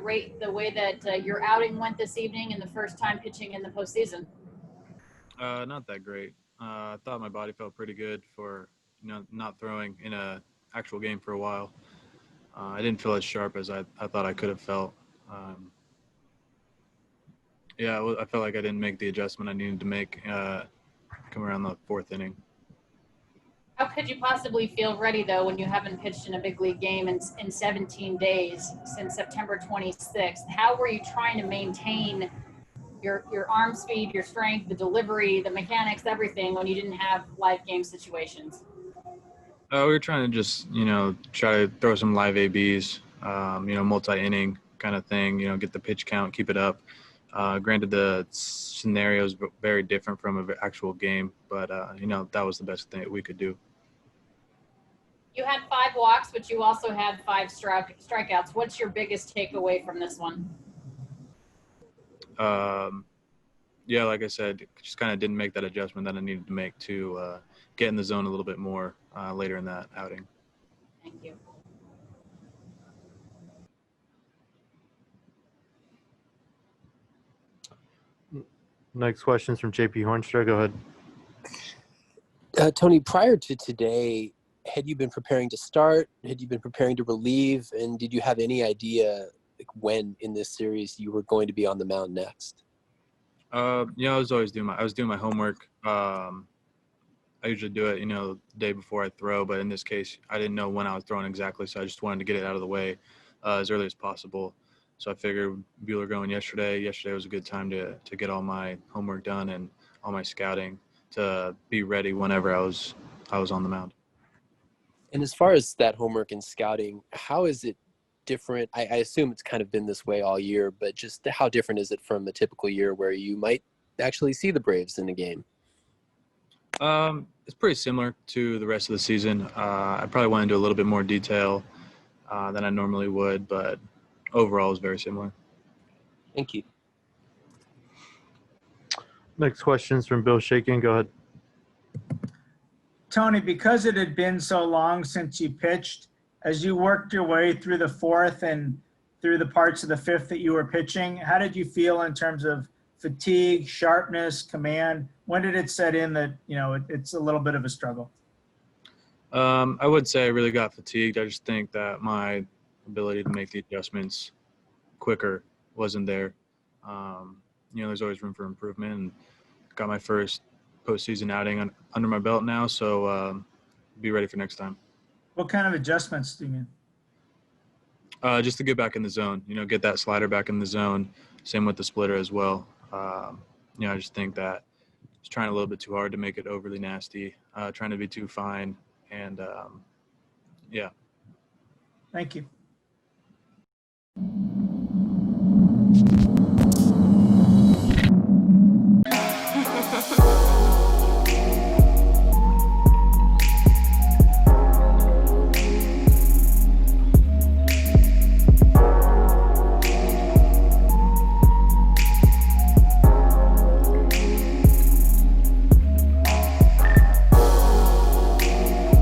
rate the way that your outing went this evening and the first time pitching in the postseason? Not that great. I thought my body felt pretty good for not throwing in a actual game for a while. I didn't feel as sharp as I thought I could have felt. I felt like I didn't make the adjustment I needed to make come around the fourth inning. How could you possibly feel ready, though, when you haven't pitched in a big league game in 17 days since September 26th? How were you trying to maintain your arm speed, your strength, the delivery, the mechanics, everything when you didn't have live game situations? We were trying to just, try to throw some live ABs, multi-inning kind of thing, get the pitch count, keep it up. Granted, the scenario is very different from an actual game, but, that was the best thing that we could do. You had 5 walks, but you also had 5 strikeouts. What's your biggest takeaway from this one? Like I said, just kind of didn't make that adjustment that I needed to make to get in the zone a little bit more later in that outing. Thank you. Next question is from JP Hornstra. Go ahead. Tony, prior to today, had you been preparing to start? Had you been preparing to relieve? And did you have any idea when in this series you were going to be on the mound next? I was doing my homework. I usually do it, the day before I throw, but in this case, I didn't know when I was throwing exactly, so I just wanted to get it out of the way as early as possible. So I figured Buehler going yesterday. Yesterday was a good time to get all my homework done and all my scouting to be ready whenever I was on the mound. And as far as that homework and scouting, how is it different? I assume it's kind of been this way all year, but just how different is it from a typical year where you might actually see the Braves in a game? It's pretty similar to the rest of the season. I probably went into a little bit more detail than I normally would, but overall it's very similar. Thank you. Next question is from Bill Shakin. Go ahead. Tony, because it had been so long since you pitched, as you worked your way through the fourth and through the parts of the fifth that you were pitching, how did you feel in terms of fatigue, sharpness, command? When did it set in that, it's a little bit of a struggle? I would say I really got fatigued. I just think that my ability to make the adjustments quicker wasn't there. There's always room for improvement, and got my first postseason outing under my belt now, so be ready for next time. What kind of adjustments do you mean? Just to get back in the zone, get that slider back in the zone. Same with the splitter as well. I just think that just trying a little bit too hard to make it overly nasty, trying to be too fine, and yeah. Thank you.